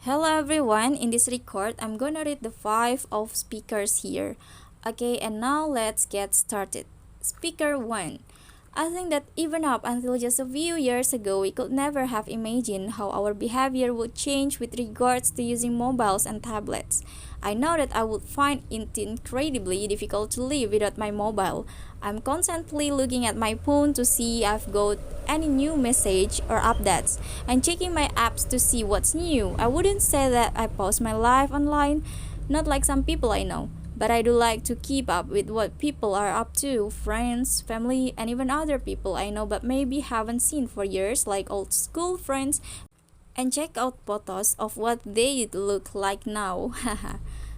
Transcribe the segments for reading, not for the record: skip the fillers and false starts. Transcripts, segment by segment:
Hello everyone, in this record I'm gonna read the 5 of speakers here. Okay, and now let's get started. Speaker 1. I think that even up until just a few years ago, we could never have imagined how our behavior would change with regards to using mobiles and tablets. I know that I would find it incredibly difficult to live without my mobile. I'm constantly looking at my phone to see if I've got any new message or updates and checking my apps to see what's new. I wouldn't say that I post my life online, not like some people I know. But I do like to keep up with what people are up to, friends, family, and even other people I know but maybe haven't seen for years, like old school friends, and check out photos of what they look like now.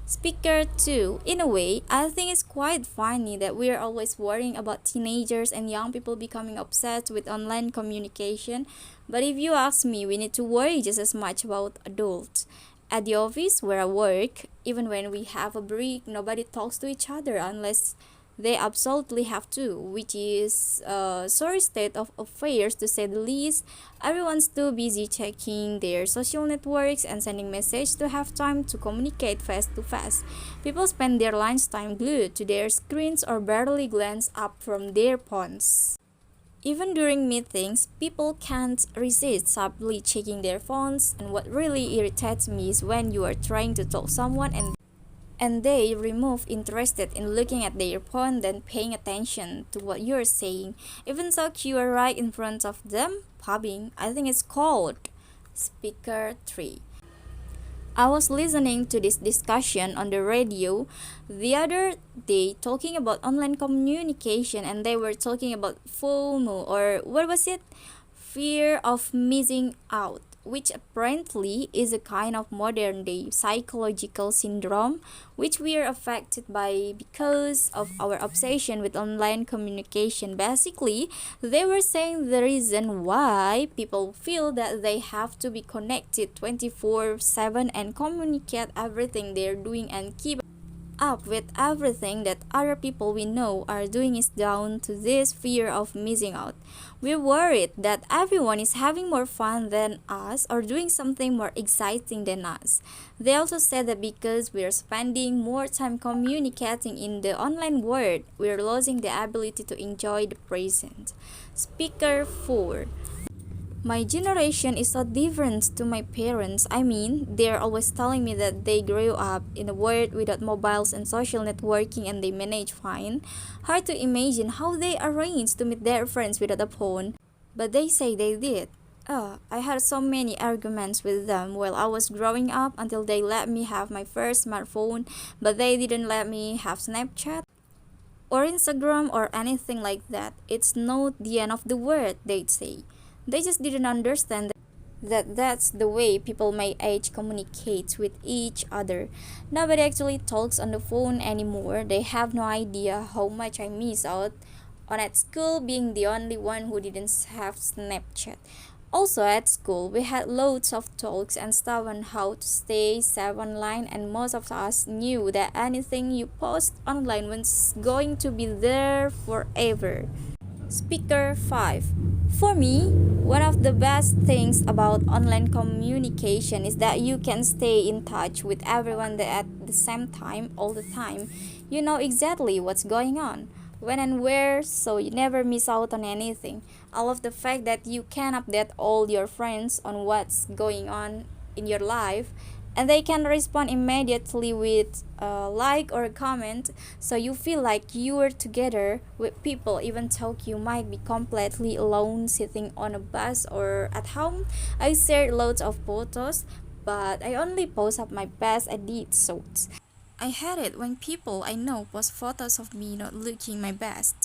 Speaker 2. In a way, I think it's quite funny that we're always worrying about teenagers and young people becoming obsessed with online communication, but if you ask me, we need to worry just as much about adults. At the office where I work, even when we have a break, nobody talks to each other unless they absolutely have to, which is a sorry state of affairs to say the least. Everyone's too busy checking their social networks and sending messages to have time to communicate face to face. People spend their lunchtime glued to their screens or barely glance up from their phones. Even during meetings, people can't resist subtly checking their phones, and what really irritates me is when you are trying to talk to someone and they remove interested in looking at their phone than paying attention to what you're saying. Even though you are right in front of them, pubbing, I think it's called. Speaker 3. I was listening to this discussion on the radio the other day talking about online communication, and they were talking about FOMO, or what was it? Fear of missing out, which apparently is a kind of modern day psychological syndrome which we are affected by because of our obsession with online communication. Basically, they were saying the reason why people feel that they have to be connected 24/7 and communicate everything they're doing and keep up with everything that other people we know are doing is down to this fear of missing out. We're worried that everyone is having more fun than us or doing something more exciting than us. They also said that because we're spending more time communicating in the online world, we're losing the ability to enjoy the present. Speaker 4. My generation is so different to my parents. I mean, they're always telling me that they grew up in a world without mobiles and social networking and they manage fine. Hard to imagine how they arranged to meet their friends without a phone, but they say they did. I had so many arguments with them while I was growing up until they let me have my first smartphone, but they didn't let me have Snapchat or Instagram or anything like that. It's not the end of the world, they'd say. They just didn't understand that that's the way people my age communicate with each other. Nobody actually talks on the phone anymore. They have no idea how much I miss out on at school being the only one who didn't have Snapchat. Also at school, we had loads of talks and stuff on how to stay safe online, and most of us knew that anything you post online was going to be there forever. Speaker 5. For me, one of the best things about online communication is that you can stay in touch with everyone at the same time, all the time. You know exactly what's going on, when and where, so you never miss out on anything. I love the fact that you can update all your friends on what's going on in your life, and they can respond immediately with a like or a comment, so you feel like you're together with people even though you might be completely alone sitting on a bus or at home. I shared loads of photos, but I only post up my best edit shots. I hate it when people I know post photos of me not looking my best.